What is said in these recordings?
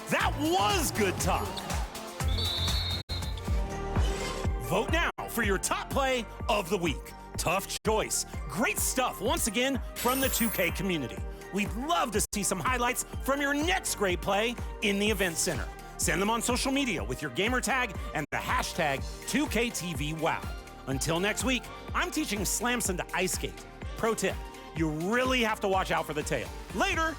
That was good talk. Vote now for your top play of the week. Tough choice. Great stuff once again from the 2K community. We'd love to see some highlights from your next great play in the event center. Send them on social media with your gamer tag and the hashtag 2KTVWow. Until next week, I'm teaching Slamson to ice skate. Pro tip, you really have to watch out for the tail. Later.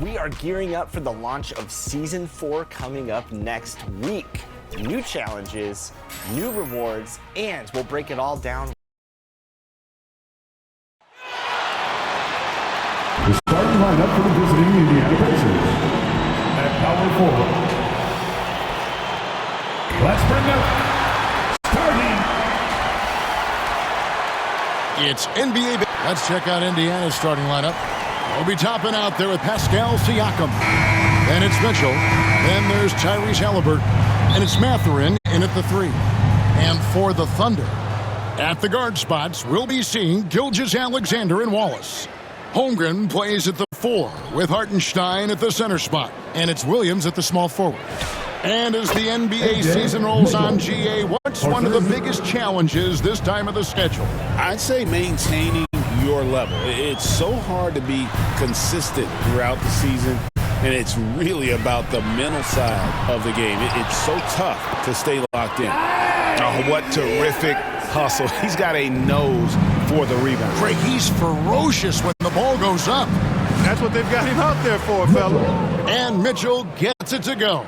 We are gearing up for the launch of Season 4 coming up next week. New challenges, new rewards, and we'll break it all down. The starting lineup for the visiting Indiana Pacers. At power forward, let's bring up starting. It's NBA. Let's check out Indiana's starting lineup. We'll be topping out there with Pascal Siakam. Then it's Mitchell. Then there's Tyrese Haliburton. And it's Mathurin in at the 3. And for the Thunder, at the guard spots, we'll be seeing Gilgeous-Alexander and Wallace. Holmgren plays at the 4 with Hartenstein at the center spot. And it's Williams at the small forward. And as the NBA season rolls on, GA, what's one of the biggest challenges this time of the schedule? I'd say maintaining your level. It's so hard to be consistent throughout the season, and it's really about the mental side of the game. It's so tough to stay locked in. Oh, what terrific hustle. He's got a nose for the rebound. Craig, he's ferocious when the ball goes up. That's what they've got him out there for, fella. And Mitchell gets it to go.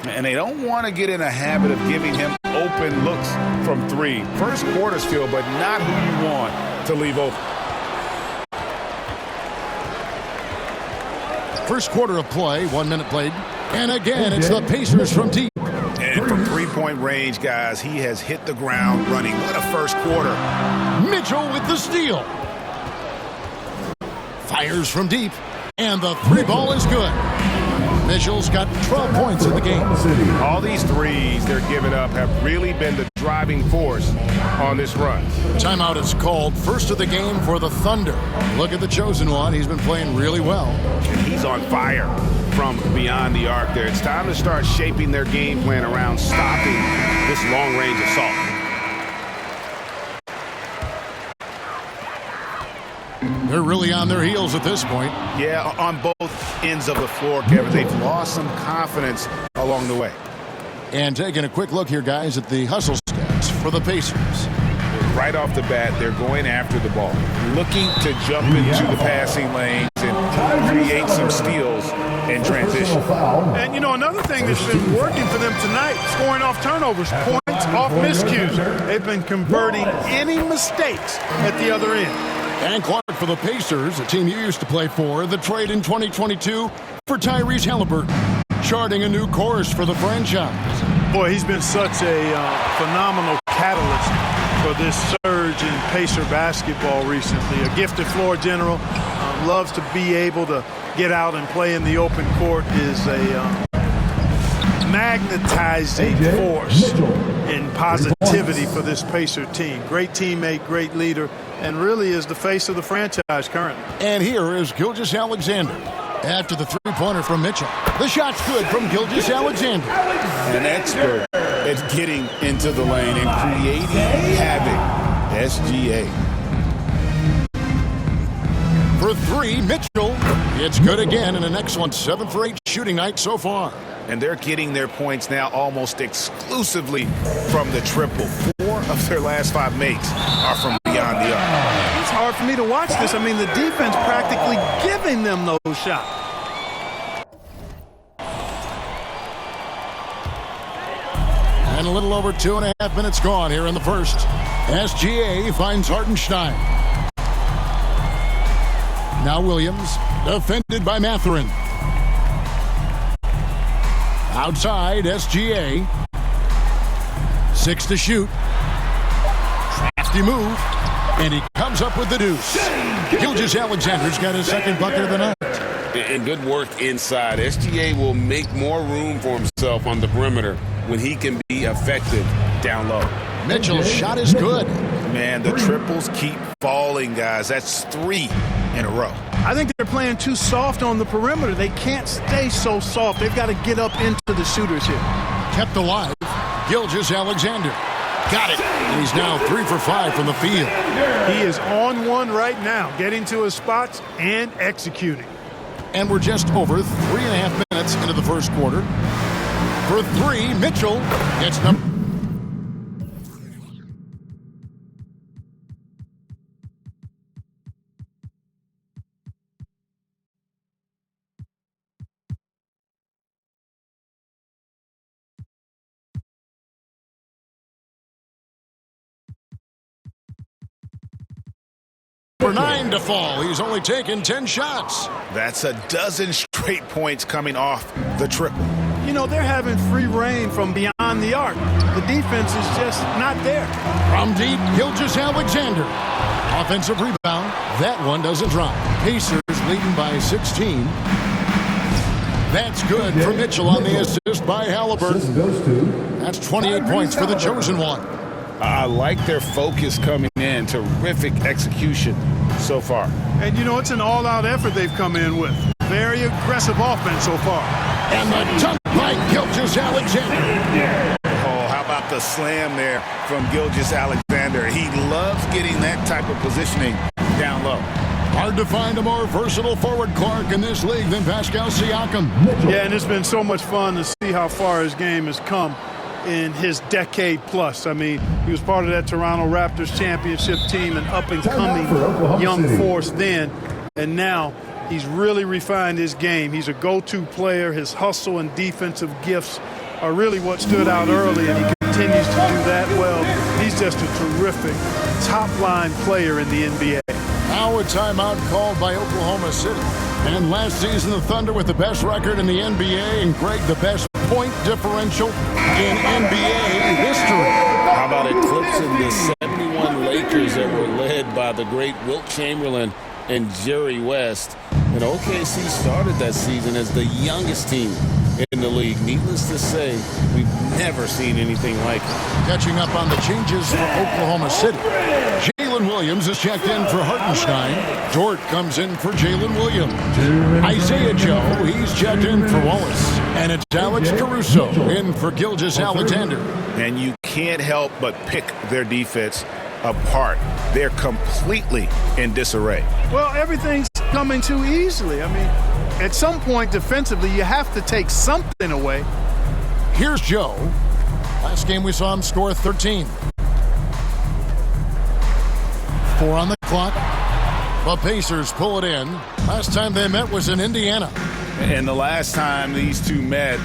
And they don't want to get in a habit of giving him open looks from 3. First quarter's feel, but not who you want to leave open. First quarter of play, 1 minute played. And again, it's the Pacers from deep. And from three-point range, guys, he has hit the ground running. What a first quarter. Mitchell with the steal. Fires from deep. And the 3-ball is good. Mitchell's got 12 points in the game. All these threes they're giving up have really been the driving force on this run. Timeout is called. First of the game for the Thunder. Look at the chosen one. He's been playing really well. And he's on fire from beyond the arc there. It's time to start shaping their game plan around stopping this long-range assault. They're really on their heels at this point. Yeah, on both ends of the floor, Kevin. They've lost some confidence along the way. And taking a quick look here, guys, at the hustle stats for the Pacers. Right off the bat, they're going after the ball, looking to jump into the passing lanes and create some steals in transition. And, you know, another thing that's been working for them tonight, scoring off turnovers, points off miscues. They've been converting any mistakes at the other end. And Clark for the Pacers, a team you used to play for, the trade in 2022 for Tyrese Haliburton, charting a new course for the franchise. Boy, he's been such a phenomenal catalyst for this surge in Pacer basketball recently. A gifted floor general, loves to be able to get out and play in the open court, is a magnetizing force in positivity for this Pacer team. Great teammate, great leader, and really is the face of the franchise currently. And here is Gilgeous-Alexander after the three-pointer from Mitchell. The shot's good from Gilgeous-Alexander. An expert at getting into the lane and creating havoc. SGA. For 3, Mitchell. It's good again, and an excellent 7 for 8 shooting night so far. And they're getting their points now almost exclusively from the triple. 4 of their last 5 makes are from beyond the arc. It's hard for me to watch this. I mean, the defense practically giving them those shots. And a little over 2.5 minutes gone here in the first. SGA finds Hartenstein. Now Williams, defended by Mathurin. Outside, SGA. 6 to shoot. Crafty move. And he comes up with the deuce. Gilgeous-Alexander's got his second bucket of the night. and good work inside. SGA will make more room for himself on the perimeter when he can be effective down low. Mitchell's shot is good. Man, the triples keep falling, guys. That's 3 in a row. I think they're playing too soft on the perimeter. They can't stay so soft. They've got to get up into the shooters here. Kept alive. Gilgeous-Alexander. Got it. And he's now 3 for 5 from the field. He is on one right now, getting to his spots and executing. And we're just over 3.5 minutes into the first quarter. For 3, Mitchell gets number. For 9 to fall. He's only taken 10 shots. That's a dozen straight points coming off the triple. You know, they're having free reign from beyond the arc. The defense is just not there. From deep, Gilgeous-Alexander. Offensive rebound. That one doesn't drop. Pacers leading by 16. That's good for Mitchell on the assist by Halliburton. That's 28 points for the chosen one. I like their focus coming in. Terrific execution so far. And, you know, it's an all-out effort they've come in with. Very aggressive offense so far. And the dunk by Gilgeous-Alexander. Oh, how about the slam there from Gilgeous-Alexander? He loves getting that type of positioning down low. Hard to find a more versatile forward, Clark, in this league than Pascal Siakam. Yeah, and it's been so much fun to see how far his game has come in his decade plus. I mean, he was part of that Toronto Raptors championship team, an up-and-coming young force then, and now he's really refined his game. He's a go-to player. His hustle and defensive gifts are really what stood out early, and he continues to do that well. He's just a terrific top-line player in the NBA. Now a timeout called by Oklahoma City. And last season, the Thunder with the best record in the NBA, and Greg, the best point differential in NBA history. How about eclipsing the 71 Lakers that were led by the great Wilt Chamberlain and Jerry West? And OKC started that season as the youngest team in the league. Needless to say, we've never seen anything like it. Catching up on the changes for Oklahoma City. Jalen Williams is checked in for Hartenstein. Dort comes in for Jalen Williams. Isaiah Joe, he's checked in for Wallace. And it's Alex Caruso in for Gilgeous-Alexander. And you can't help but pick their defense apart. They're completely in disarray. Well, everything's coming too easily. I mean, at some point defensively, you have to take something away. Here's Joe. Last game we saw him score 13. 4 on the clock. The Pacers pull it in. Last time they met was in Indiana. And the last time these two met,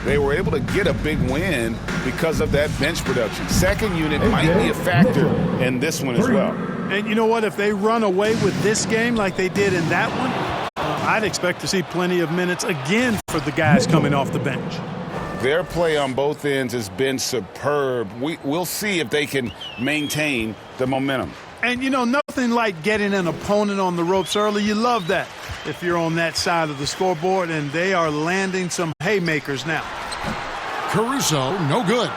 they were able to get a big win because of that bench production. Second unit might be a factor in this one as well. And you know what? If they run away with this game like they did in that one, I'd expect to see plenty of minutes again for the guys coming off the bench. Their play on both ends has been superb. We'll see if they can maintain the momentum. And, you know, nothing like getting an opponent on the ropes early. You love that if you're on that side of the scoreboard, and they are landing some haymakers now. Caruso, no good.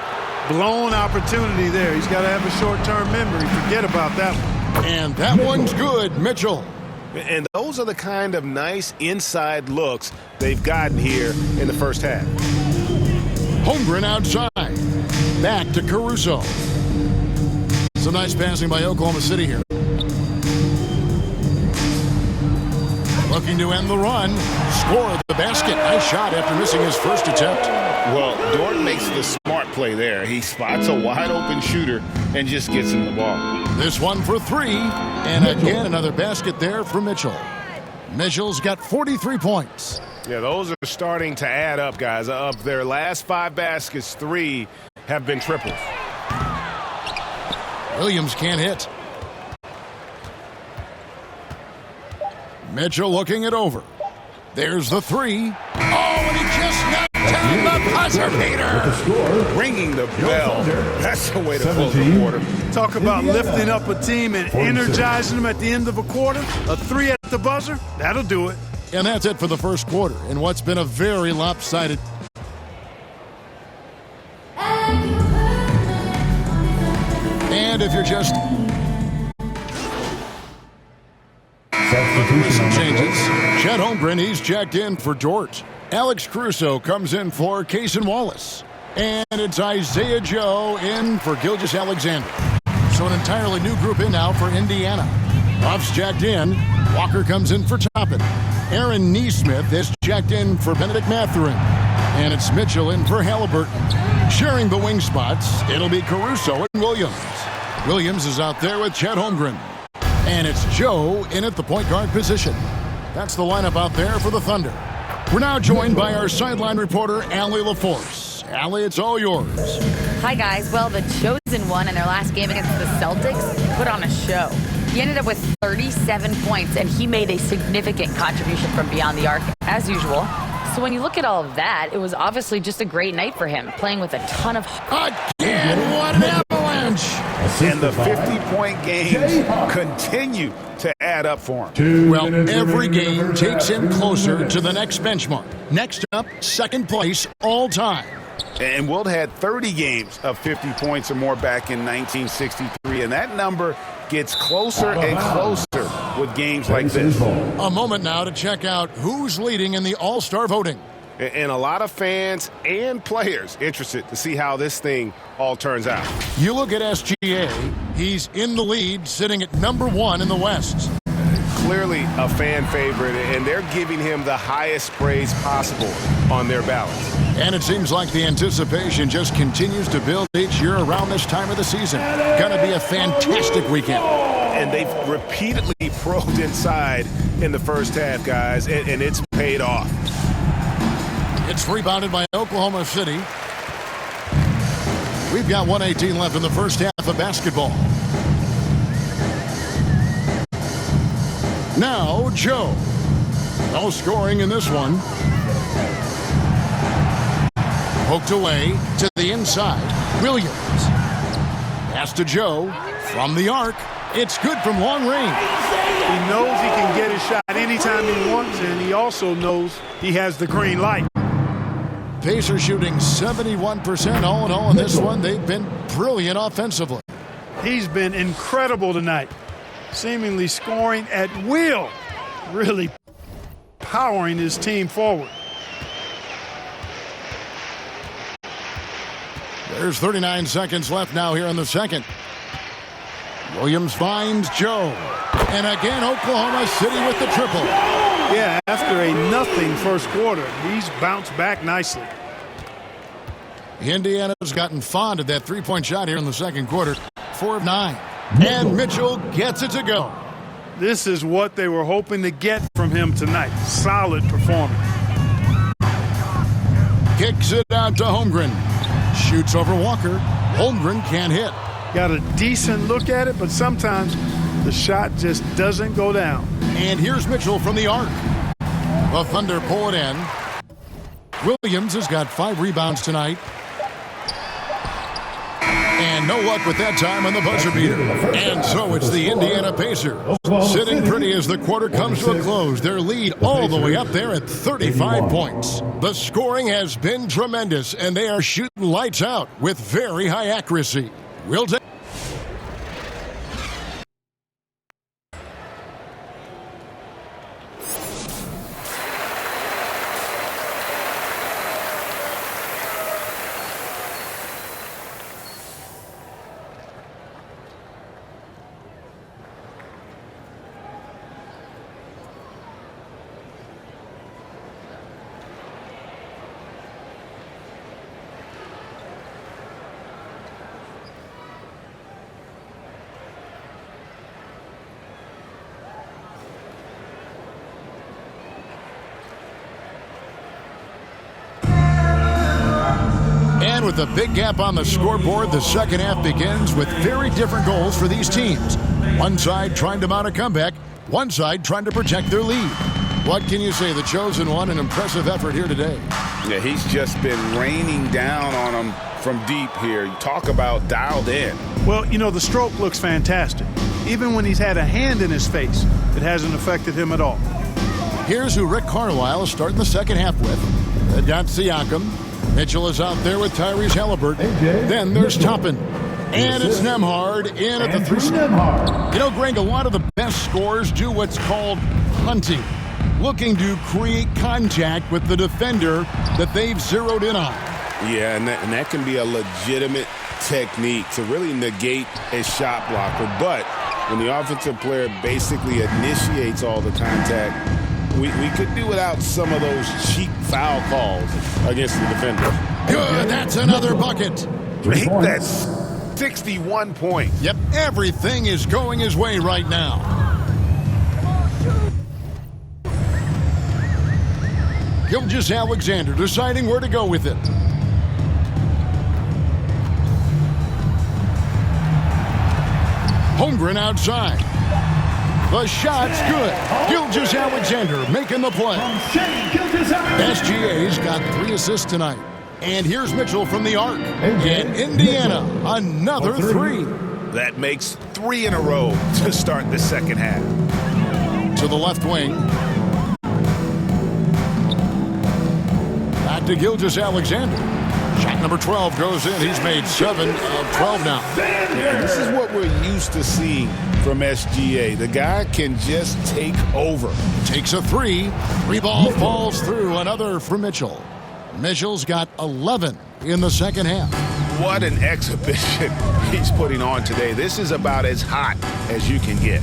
Blown opportunity there. He's got to have a short-term memory. Forget about that one. And that one's good, Mitchell. And those are the kind of nice inside looks they've gotten here in the first half. Holmgren outside. Back to Caruso. Some nice passing by Oklahoma City here. Looking to end the run. Score the basket. Nice shot after missing his first attempt. Well, Dort makes the smart play there. He spots a wide-open shooter and just gets him the ball. This one for 3. And again, another basket there for Mitchell. Mitchell's got 43 points. Yeah, those are starting to add up, guys. Of their last 5 baskets, 3 have been triples. Williams can't hit. Mitchell looking it over. There's the 3. Oh, and he just knocked down the buzzer beater. Ringing the bell. That's the way to close the quarter. Talk about lifting up a team and energizing them at the end of a quarter. A 3 at the buzzer, that'll do it. And that's it for the first quarter in what's been a very lopsided. And if you're just some changes, Chet Holmgren, he's checked in for Dort. Alex Caruso comes in for Cason Wallace. And it's Isaiah Joe in for Gilgeous-Alexander. So an entirely new group in now for Indiana. Ruff's checked in. Walker comes in for Toppin. Aaron Neesmith is checked in for Benedict Mathurin. And it's Mitchell in for Halliburton. Sharing the wing spots, it'll be Caruso and Williams. Williams is out there with Chet Holmgren. And it's Joe in at the point guard position. That's the lineup out there for the Thunder. We're now joined by our sideline reporter, Allie LaForce. Allie, it's all yours. Hi, guys. Well, the chosen one in their last game against the Celtics put on a show. He ended up with 37 points, and he made a significant contribution from beyond the arc, as usual. So when you look at all of that, it was obviously just a great night for him, playing with a ton of... Again, what an avalanche! And the 50-point games continue to add up for him. Well, every game takes him closer to the next benchmark. Next up, second place all time. And Wilt had 30 games of 50 points or more back in 1963, and that number gets closer and closer with games like this. A moment now to check out who's leading in the All-Star voting. And a lot of fans and players interested to see how this thing all turns out. You look at SGA, he's in the lead, sitting at number 1 in the West. Clearly a fan favorite, and they're giving him the highest praise possible on their ballots. And it seems like the anticipation just continues to build each year around this time of the season. Gonna be a fantastic weekend. And they've repeatedly probed inside in the first half, guys, and it's paid off. It's rebounded by Oklahoma City. We've got 1:18 left in the first half of basketball. Now, Joe. No scoring in this one. Poked away to the inside. Williams. Pass to Joe from the arc. It's good from long range. He knows he can get his shot anytime he wants, and he also knows he has the green light. Pacers shooting 71% all in all in this one. They've been brilliant offensively. He's been incredible tonight, seemingly scoring at will, really powering his team forward. There's 39 seconds left now here in the second. Williams finds Joe. And again, Oklahoma City with the triple. Yeah, after a nothing first quarter, he's bounced back nicely. Indiana's gotten fond of that three-point shot here in the second quarter. 4 of 9. And Mitchell gets it to go. This is what they were hoping to get from him tonight. Solid performance. Kicks it out to Holmgren. Shoots over Walker. Holmgren can't hit. Got a decent look at it, but sometimes the shot just doesn't go down. And here's Mitchell from the arc. The Thunder pull it in. Williams has got 5 rebounds tonight. And no luck with that time on the buzzer beater. And so it's the Indiana Pacers sitting pretty as the quarter comes to a close. Their lead all the way up there at 35 points. The scoring has been tremendous, and they are shooting lights out with very high accuracy. We'll take... With a big gap on the scoreboard, the second half begins with very different goals for these teams. One side trying to mount a comeback, one side trying to protect their lead. What can you say? The chosen one, an impressive effort here today. Yeah, he's just been raining down on them from deep here. You talk about dialed in. Well, you know, the stroke looks fantastic. Even when he's had a hand in his face, it hasn't affected him at all. Here's who Rick Carlisle is starting the second half with. They've got Siakam. Mitchell is out there with Tyrese Halliburton. Then there's Toppin. And it's Nembhard in at the 3 spot. You know, Greg, a lot of the best scorers do what's called hunting, looking to create contact with the defender that they've zeroed in on. Yeah, and that can be a legitimate technique to really negate a shot blocker. But when the offensive player basically initiates all the contact, we could do without some of those cheap foul calls against the defender. Good, that's another bucket. Make that 61 points. Yep, everything is going his way right now. Gilgeous-Alexander deciding where to go with it. Holmgren outside. The shot's good. Gilgeous-Alexander making the play. SGA's got 3 assists tonight. And here's Mitchell from the arc. In Indiana, another 3. That makes 3 in a row to start the second half. To the left wing. Back to Gilgeous-Alexander. Shot number 12 goes in. He's made 7 of 12 now. Yeah, this is what we're used to seeing from SGA. The guy can just take over. Takes a 3. 3 ball falls through. Another for Mitchell. Mitchell's got 11 in the second half. What an exhibition he's putting on today. This is about as hot as you can get.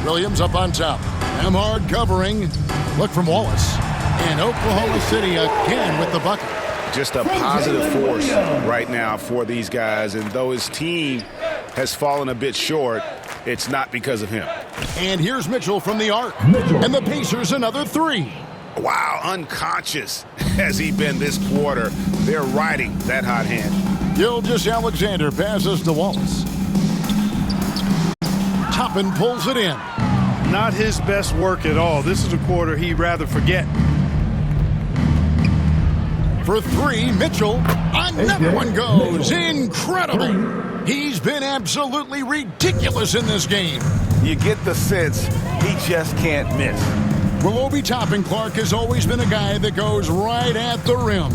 Williams up on top. Nembhard covering. Look from Wallace. And Oklahoma City again with the bucket. Just a positive force right now for these guys. And though his team has fallen a bit short, it's not because of him. And here's Mitchell from the arc. And the Pacers another 3. Wow, unconscious has he been this quarter. They're riding that hot hand. Gilgeous-Alexander passes to Wallace. Toppin pulls it in. Not his best work at all. This is a quarter he'd rather forget. For 3, Mitchell. Another one goes. Incredible. He's been absolutely ridiculous in this game. You get the sense he just can't miss. Well, Obi Toppin, Clark, has always been a guy that goes right at the rim.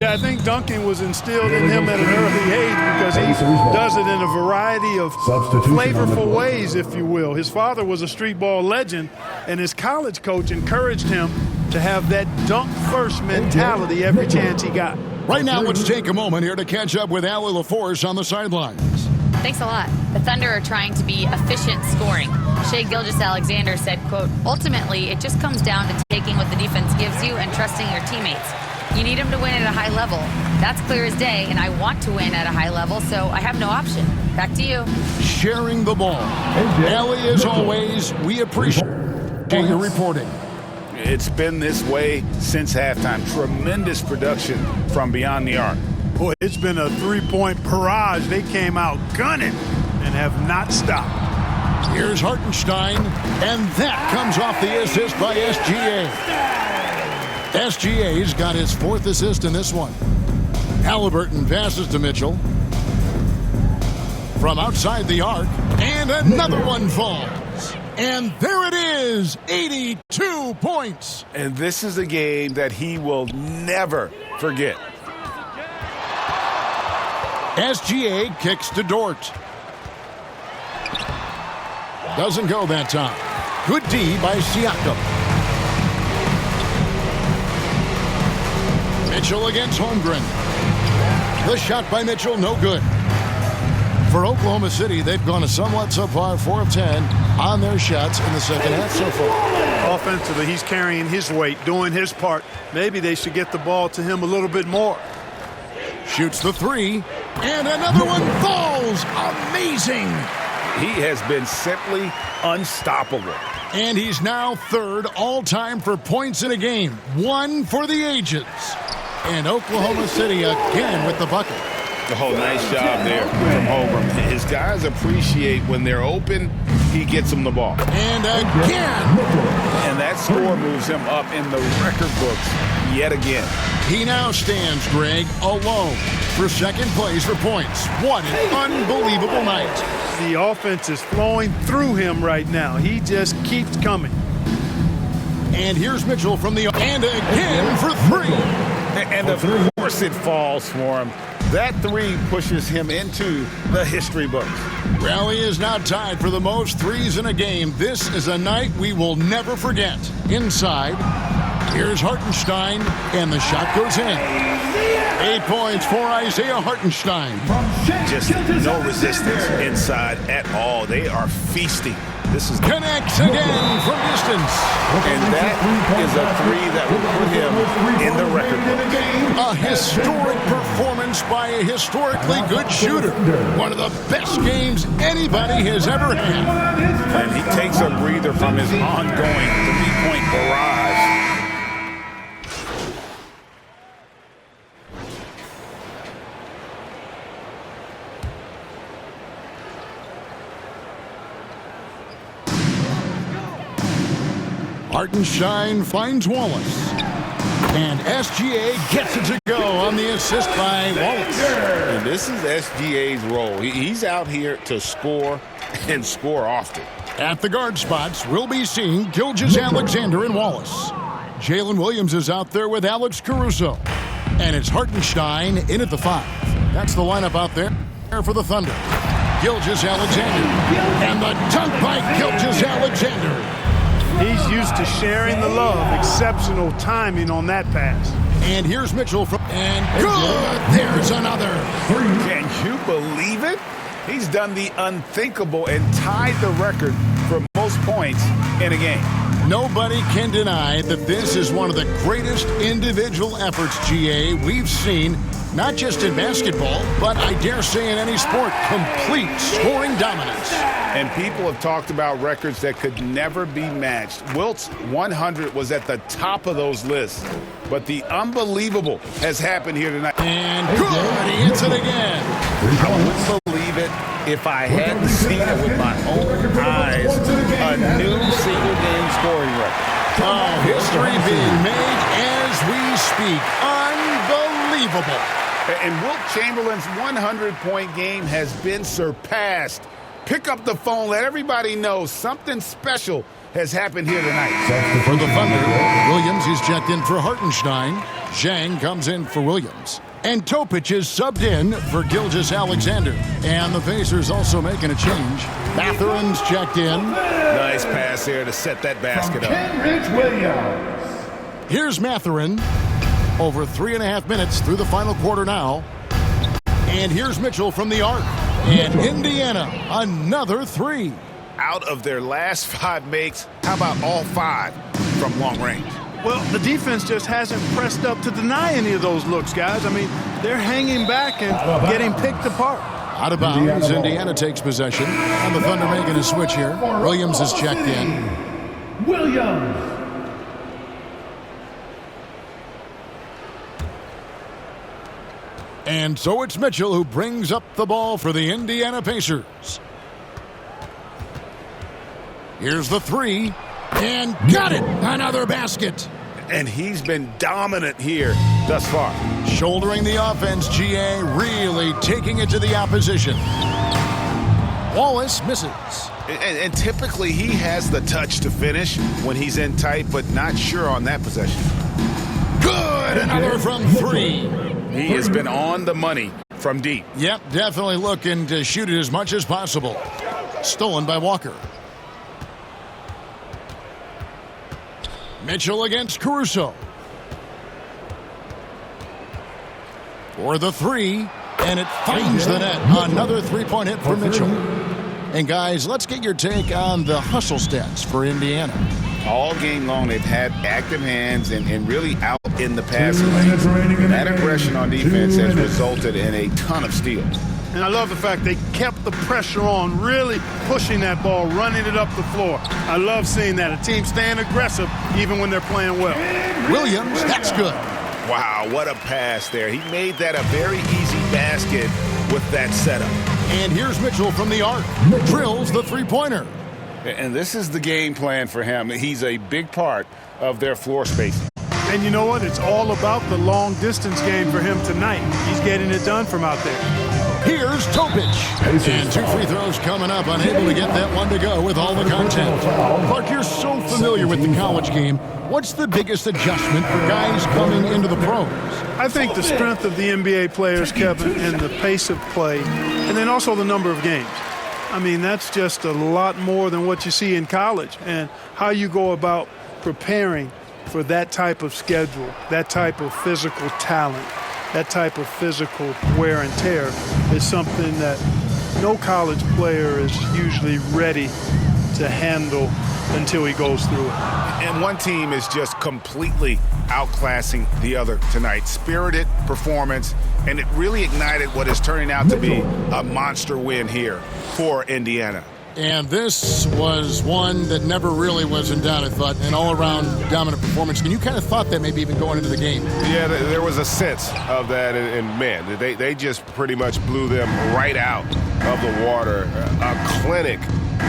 Yeah, I think dunking was instilled in him at an early age because he does it in a variety of flavorful ways, if you will. His father was a street ball legend, and his college coach encouraged him to have that dunk-first mentality every chance he got. Right now, let's take a moment here to catch up with Allie LaForce on the sidelines. Thanks a lot. The Thunder are trying to be efficient scoring. Shai Gilgeous-Alexander said, quote, ultimately, it just comes down to taking what the defense gives you and trusting your teammates. You need them to win at a high level. That's clear as day, and I want to win at a high level, so I have no option. Back to you. Sharing the ball. Allie, as always, we appreciate your reporting. It's been this way since halftime. Tremendous production from beyond the arc. Boy, it's been a 3-point barrage. They came out gunning and have not stopped. Here's Hartenstein, and that comes off the assist by SGA. SGA's got his 4th assist in this one. Halliburton passes to Mitchell. From outside the arc, and another one falls. And there it is, 82 points. And this is a game that he will never forget. SGA kicks to Dort. Doesn't go that time. Good D by Siakam. Mitchell against Holmgren. The shot by Mitchell, no good. For Oklahoma City, they've gone a somewhat subpar 4 of 10 on their shots in the second half so far. Offensively, he's carrying his weight, doing his part. Maybe they should get the ball to him a little bit more. Shoots the 3, and another one falls. Amazing. He has been simply unstoppable. And he's now 3rd all-time for points in a game. 1 for the ages. And Oklahoma City again with the bucket. Oh, nice job there from Holmgren. His guys appreciate when they're open, he gets them the ball. And again. And that score moves him up in the record books yet again. He now stands, Greg, alone for second place for points. What an unbelievable night. The offense is flowing through him right now. He just keeps coming. And here's Mitchell from the and again for three. And of course it falls for him. That three pushes him into the history books. Well, he is now tied for the most threes in a game. This is a night we will never forget. Inside, here's Hartenstein, and the shot goes in. 8 points for Isaiah Hartenstein. Just no resistance inside at all. They are feasting. This is connects again from distance. And that is a three that will put him in the record book. A historic performance by a historically good shooter. One of the best games anybody has ever had. And he takes a breather from his ongoing three-point barrage. Hartenstein finds Wallace. And SGA gets it to go on the assist by Wallace. And this is SGA's role. He's out here to score and score often. At the guard spots, we'll be seeing Gilgeous-Alexander and Wallace. Jalen Williams is out there with Alex Caruso. And it's Hartenstein in at the 5. That's the lineup out there for the Thunder. Gilgeous-Alexander. And the dunk by Gilgeous-Alexander. He's used to sharing the love. Exceptional timing on that pass. And here's Mitchell from and good. There's another. Can you believe it? He's done the unthinkable and tied the record for most points in a game. Nobody can deny that this is one of the greatest individual efforts, GA, we've seen, not just in basketball, but I dare say in any sport. Complete scoring dominance. And people have talked about records that could never be matched. Wilt's 100 was at the top of those lists. But the unbelievable has happened here tonight. And good, he hits it again. I wouldn't believe it if I hadn't seen it with my own eyes. A new single-game scoring record. Oh, history being made as we speak. Unbelievable. And Wilt Chamberlain's 100-point game has been surpassed. Pick up the phone. Let everybody know something special has happened here tonight. For the Thunder, Williams is checked in for Hartenstein. Zhang comes in for Williams. And Topic is subbed in for Gilgeous-Alexander. And the Pacers also making a change. Mathurin's checked in. Nice pass there to set that basket up. Kenrich Williams. Here's Mathurin. Over 3.5 minutes through the final quarter now. And here's Mitchell from the arc. And Indiana, another three. Out of their last 5 makes, how about all 5 from long range? Well, the defense just hasn't pressed up to deny any of those looks, guys. I mean, they're hanging back and getting picked apart. Out of bounds, Indiana takes possession. And the Thunder making a switch here. Williams is checked in. Williams. And so it's Mitchell who brings up the ball for the Indiana Pacers. Here's the 3. And got it! Another basket. And he's been dominant here thus far. Shouldering the offense, GA, really taking it to the opposition. Wallace misses. And typically he has the touch to finish when he's in tight, but not sure on that possession. Good! Another from 3. He has been on the money from deep. Yep, definitely looking to shoot it as much as possible. Stolen by Walker. Mitchell against Caruso. For the 3, and it finds the net. Another three-point hit for Mitchell. And guys, let's get your take on the hustle stats for Indiana. All game long, they've had active hands and really out in the passing lane. That aggression on defense has resulted in a ton of steals. And I love the fact they kept the pressure on, really pushing that ball, running it up the floor. I love seeing that. A team staying aggressive even when they're playing well. Williams, that's good. Wow, what a pass there. He made that a very easy basket with that setup. And here's Mitchell from the arc. Drills the three-pointer. And this is the game plan for him. He's a big part of their floor spacing. And you know what? It's all about the long-distance game for him tonight. He's getting it done from out there. Here's Topic. And 2 free throws coming up, unable to get that one to go with all the contact. Clark, you're so familiar with the college game. What's the biggest adjustment for guys coming into the pros? I think the strength of the NBA players, Kevin, and the pace of play, and then also the number of games. I mean, that's just a lot more than what you see in college, and how you go about preparing for that type of schedule, that type of physical talent, that type of physical wear and tear is something that no college player is usually ready to handle until he goes through it. And one team is just completely outclassing the other tonight. Spirited performance, and it really ignited what is turning out to be a monster win here for Indiana. And this was one that never really was in doubt, I thought, an all-around dominant performance. And you kind of thought that maybe even going into the game. Yeah, there was a sense of that, and man, they just pretty much blew them right out of the water. A clinic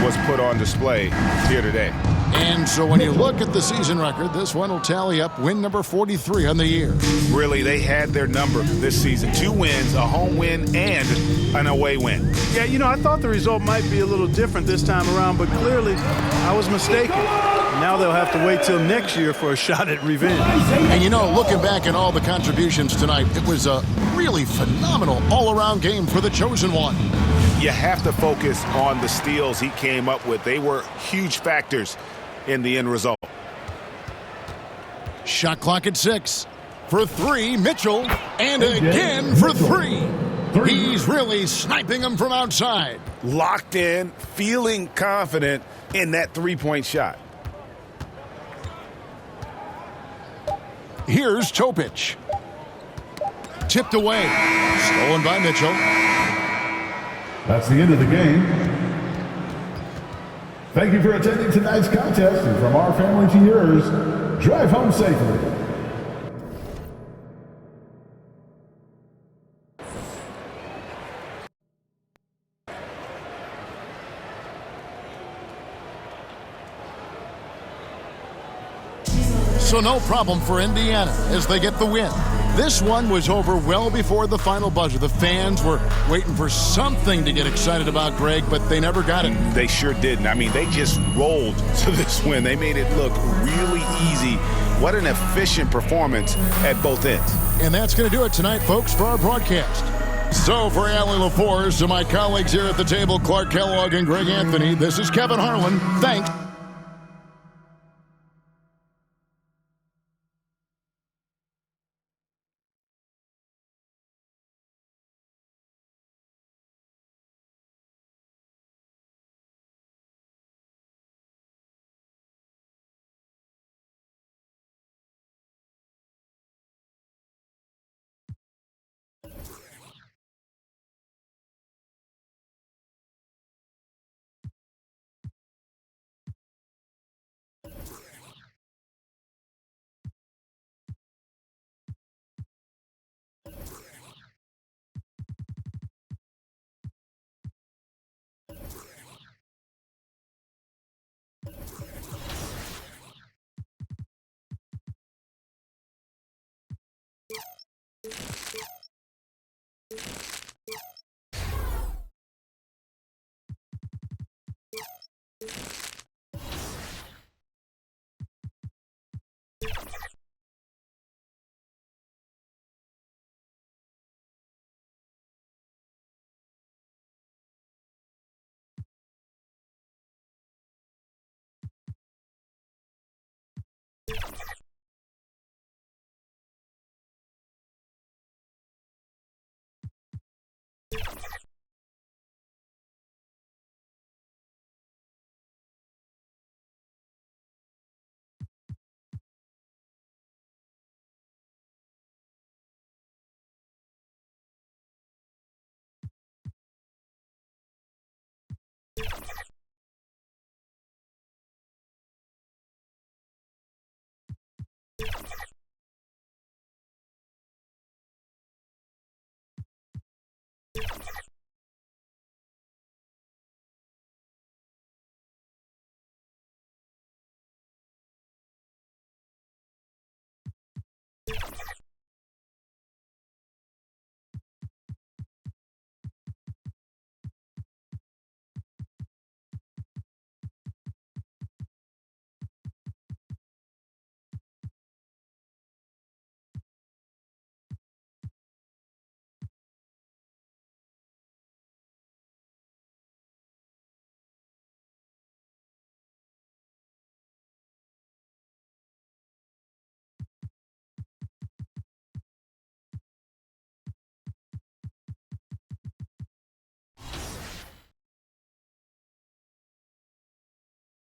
was put on display here today. And so when you look at the season record, this one will tally up win number 43 on the year. Really, they had their number this season. 2 wins, a home win, and an away win. Yeah, you know, I thought the result might be a little different this time around, but clearly I was mistaken. Now they'll have to wait till next year for a shot at revenge. And you know, looking back at all the contributions tonight, it was a really phenomenal all-around game for the Chosen One. You have to focus on the steals he came up with. They were huge factors in the end result. Shot clock at 6. For 3, Mitchell. And again for 3. He's really sniping them from outside. Locked in, feeling confident in that three-point shot. Here's Topic. Tipped away. Stolen by Mitchell. That's the end of the game. Thank you for attending tonight's contest, and from our family to yours, drive home safely. So no problem for Indiana as they get the win. This one was over well before the final buzzer. The fans were waiting for something to get excited about, Greg, but they never got it. They sure didn't. I mean, they just rolled to this win. They made it look really easy. What an efficient performance at both ends. And that's going to do it tonight, folks, for our broadcast. So for Allie LaForce, to my colleagues here at the table, Clark Kellogg and Greg Anthony, this is Kevin Harlan. Thanks. You